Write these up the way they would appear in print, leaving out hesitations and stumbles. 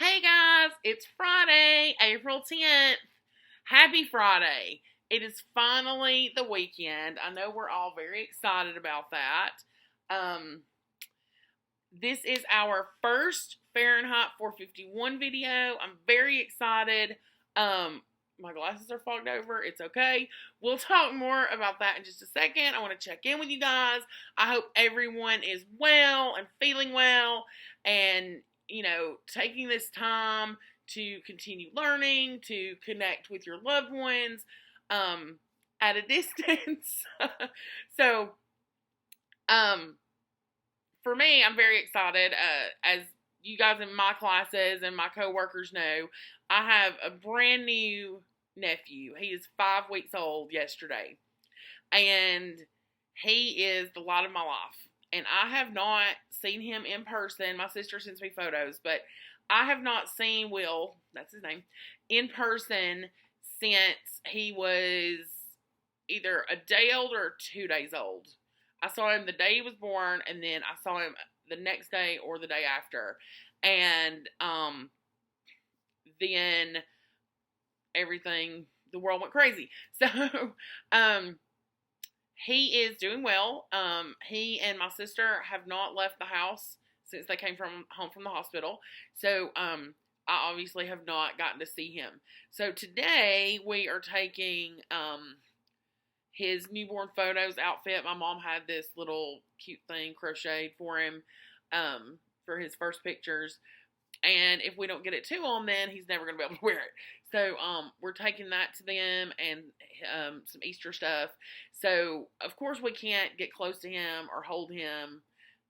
Hey guys, it's Friday, April 10th. Happy Friday. It is finally the weekend. I know we're all very excited about that. Um, this is our first Fahrenheit 451 video. I'm very excited. Um, my glasses are fogged over. It's okay. We'll talk more about that in just a second. I want to check in with you guys. I hope everyone is well and feeling well and, taking this time to continue learning, to connect with your loved ones at a distance. so, um, for me, I'm very excited. As you guys in my classes and my coworkers know, I have a brand new nephew. He is 5 weeks old yesterday, and he is the light of my life. And I have not seen him in person. My sister sends me photos, but I have not seen Will, that's his name, in person since he was either a day old or 2 days old. I saw him the day he was born, and then I saw him the next day or the day after. And then everything, the world went crazy. So he is doing well. He and my sister have not left the house since they came home from the hospital. So I obviously have not gotten to see him. So today we are taking his newborn photos outfit. My mom had this little cute thing crocheted for him for his first pictures. And if we don't get it to him, then he's never going to be able to wear it. So we're taking that to them and some Easter stuff. So, of course, we can't get close to him or hold him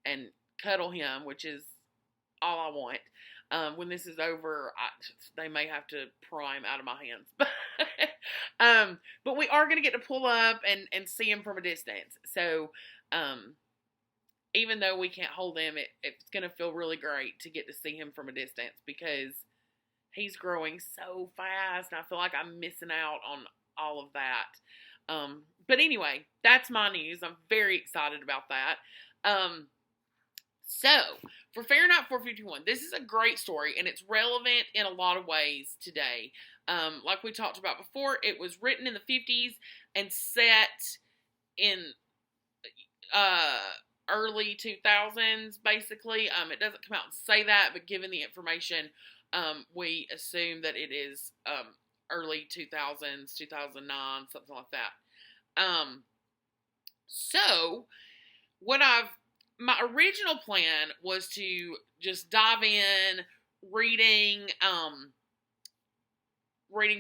and cuddle him, which is all I want. When this is over, they may have to pry him out of my hands. But we are going to get to pull up and see him from a distance. So, even though we can't hold him, it's going to feel really great to get to see him from a distance because he's growing so fast. And I feel like I'm missing out on all of that. But anyway, that's my news. I'm very excited about that. So, for Fahrenheit 451, this is a great story, and it's relevant in a lot of ways today. Like we talked about before, it was written in the 50s and set in early 2000s, basically. It doesn't come out and say that, but given the information, we assume that it is early 2000s, 2009, something like that. So, my original plan was to just dive in, reading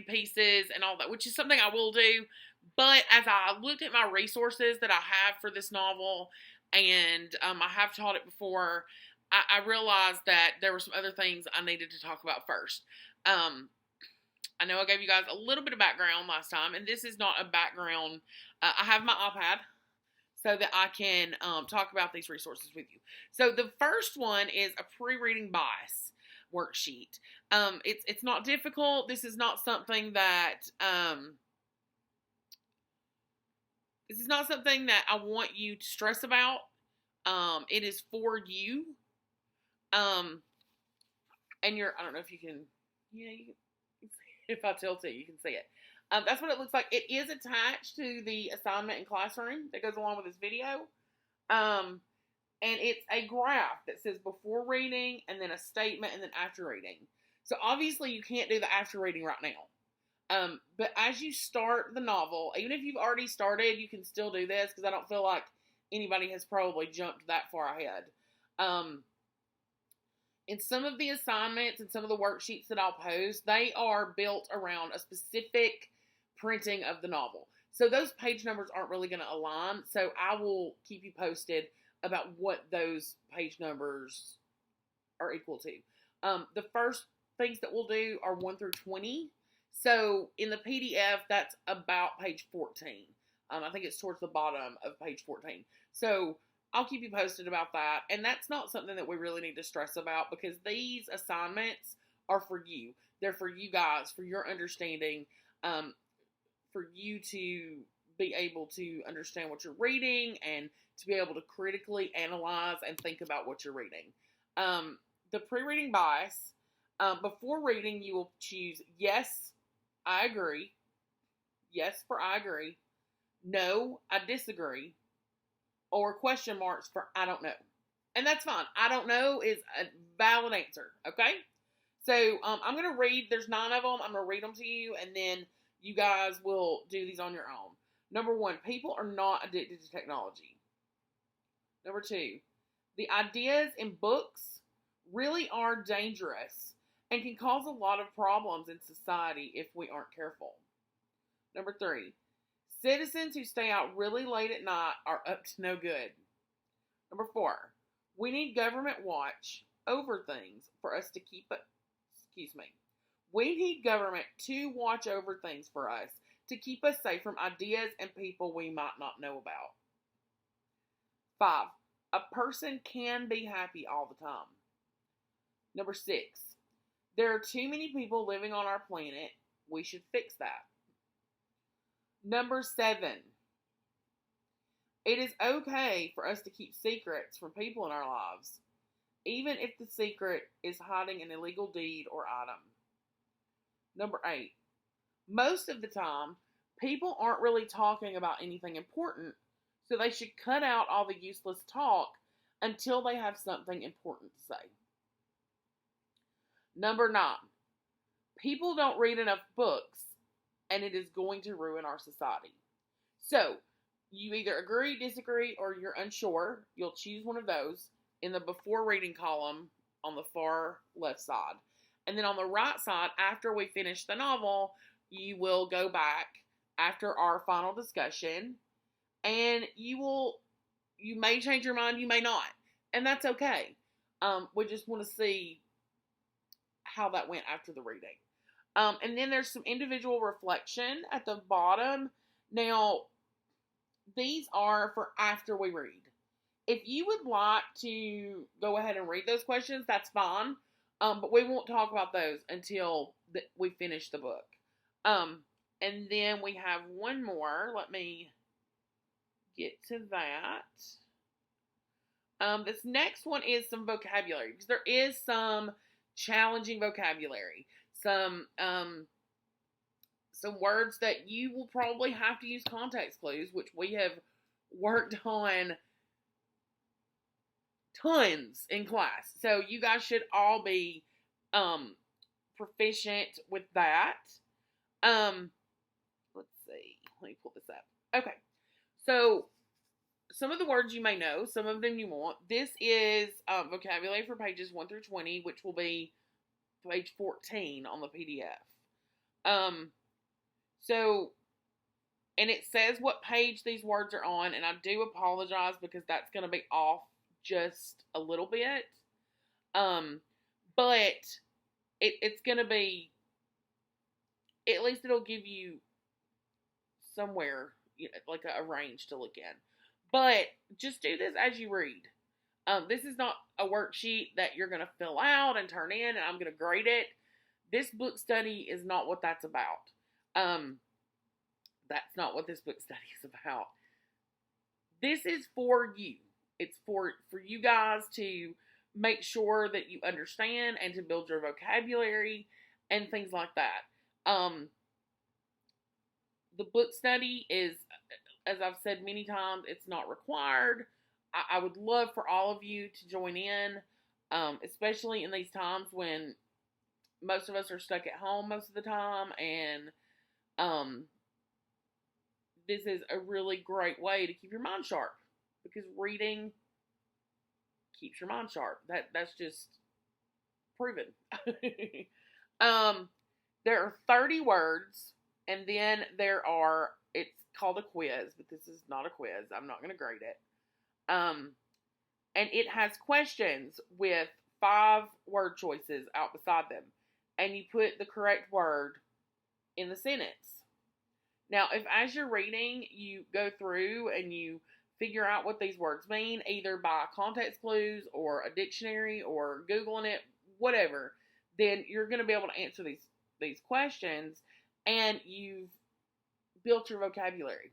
pieces and all that, which is something I will do. But as I looked at my resources that I have for this novel, and I have taught it before, I realized that there were some other things I needed to talk about first. I know I gave you guys a little bit of background last time, and this is not a background. I have my iPad so that I can talk about these resources with you. So the first one is a pre-reading bias worksheet. It's not difficult. This is not something that I want you to stress about. It is for you. And I don't know if you can, if I tilt it, you can see it. That's what it looks like. It is attached to the assignment in Classroom that goes along with this video. And it's a graph that says before reading and then a statement and then after reading. So obviously you can't do the after reading right now. But as you start the novel, even if you've already started, you can still do this because I don't feel like anybody has probably jumped that far ahead. In some of the assignments and some of the worksheets that I'll post, they are built around a specific printing of the novel. So those page numbers aren't really going to align. So I will keep you posted about what those page numbers are equal to. The first things that we'll do are 1 through 20. So in the PDF, that's about page 14. I think it's towards the bottom of page 14. So I'll keep you posted about that. And that's not something that we really need to stress about because these assignments are for you. They're for you guys, for your understanding, for you to be able to understand what you're reading and to be able to critically analyze and think about what you're reading. The pre-reading bias Before reading, you will choose yes, I agree. Yes for I agree. No, I disagree. Or question marks for I don't know. And that's fine. I don't know is a valid answer. Okay? So I'm going to read, there's 9 of them. I'm going to read them to you, and then you guys will do these on your own. Number 1, people are not addicted to technology. Number 2, the ideas in books really are dangerous and can cause a lot of problems in society if we aren't careful. Number 3, citizens who stay out really late at night are up to no good. Number 4, we need government watch over things for us to keep it. We need government to watch over things for us to keep us safe from ideas and people we might not know about. 5, a person can be happy all the time. Number 6, there are too many people living on our planet. We should fix that. Number 7, it is okay for us to keep secrets from people in our lives, even if the secret is hiding an illegal deed or item. Number 8, most of the time, people aren't really talking about anything important, so they should cut out all the useless talk until they have something important to say. Number 9, people don't read enough books, and it is going to ruin our society. So, you either agree, disagree, or you're unsure. You'll choose one of those in the before reading column on the far left side. And then on the right side, after we finish the novel, you will go back after our final discussion, and you may change your mind, you may not. And that's okay. We just want to see how that went after the reading. And then there's some individual reflection at the bottom. Now, these are for after we read. If you would like to go ahead and read those questions, that's fine. But we won't talk about those until we finish the book. And then we have one more. Let me get to that. This next one is some vocabulary, because there is some challenging vocabulary. Some words that you will probably have to use context clues, which we have worked on tons in class. So you guys should all be proficient with that. Let's see. Let me pull this up. Okay. So some of the words you may know, some of them you won't. This is vocabulary for pages 1 through 20, which will be page 14 on the PDF. And it says what page these words are on, and I do apologize because that's going to be off just a little bit. But it's going to be, at least it'll give you somewhere, like a range to look in. But just do this as you read. This is not a worksheet that you're going to fill out and turn in, and I'm going to grade it. This book study is not what that's about. That's not what this book study is about. This is for you. It's for you guys to make sure that you understand and to build your vocabulary and things like that. The book study is, as I've said many times, it's not required. I would love for all of you to join in, especially in these times when most of us are stuck at home most of the time, and this is a really great way to keep your mind sharp, because reading keeps your mind sharp. That's just proven. There are 30 words, and then it's called a quiz, but this is not a quiz. I'm not going to grade it. And it has questions with 5 word choices out beside them. And you put the correct word in the sentence. Now, if as you're reading, you go through and you figure out what these words mean, either by context clues or a dictionary or Googling it, whatever, then you're going to be able to answer these questions, and you've built your vocabulary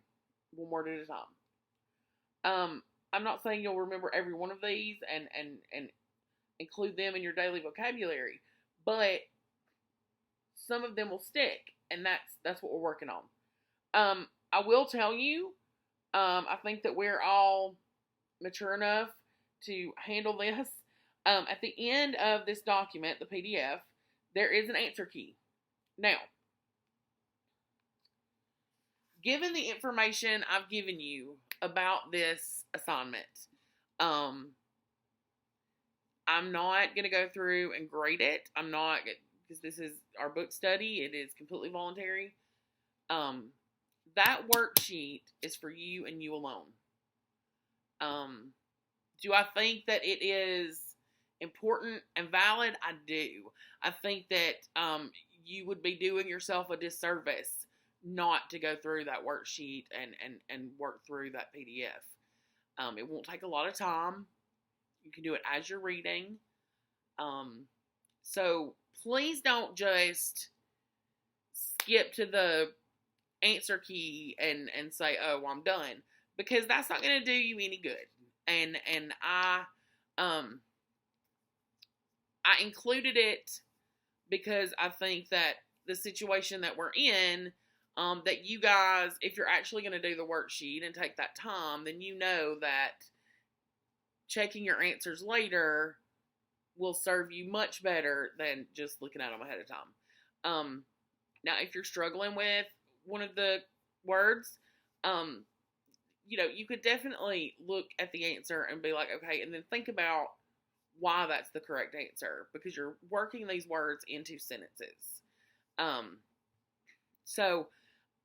one word at a time. I'm not saying you'll remember every one of these and include them in your daily vocabulary, but some of them will stick, and that's what we're working on. I will tell you, I think that we're all mature enough to handle this. At the end of this document, the PDF, there is an answer key. Now, given the information I've given you about this assignment, I'm not going to go through and grade it. I'm not, because this is our book study. It is completely voluntary. That worksheet is for you and you alone. Do I think that it is important and valid? I do. I think that you would be doing yourself a disservice not to go through that worksheet and work through that PDF. It won't take a lot of time. You can do it as you're reading. So please don't just skip to the answer key and say, oh, I'm done. Because that's not going to do you any good. And I included it because I think that the situation that we're in, that you guys, if you're actually going to do the worksheet and take that time, then you know that checking your answers later will serve you much better than just looking at them ahead of time. Now, if you're struggling with one of the words, you could definitely look at the answer and be like, okay, and then think about why that's the correct answer, because you're working these words into sentences. So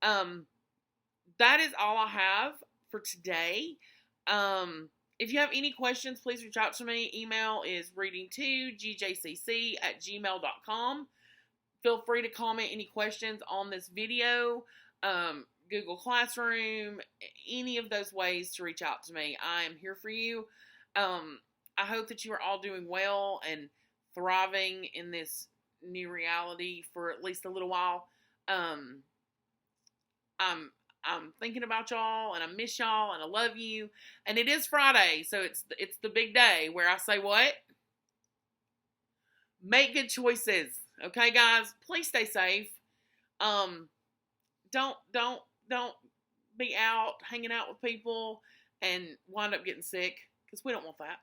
that is all I have for today. If you have any questions, please reach out to me. Email is reading2gjcc@gmail.com. Feel free to comment any questions on this video, Google Classroom, any of those ways to reach out to me. I am here for you. I hope that you are all doing well and thriving in this new reality for at least a little while. I'm thinking about y'all, and I miss y'all, and I love you. And it is Friday, so it's the big day where I say what? Make good choices. Okay, guys? Please stay safe. Don't be out hanging out with people and wind up getting sick, because we don't want that.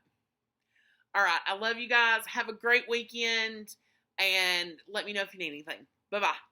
All right, I love you guys. Have a great weekend, and let me know if you need anything. Bye-bye.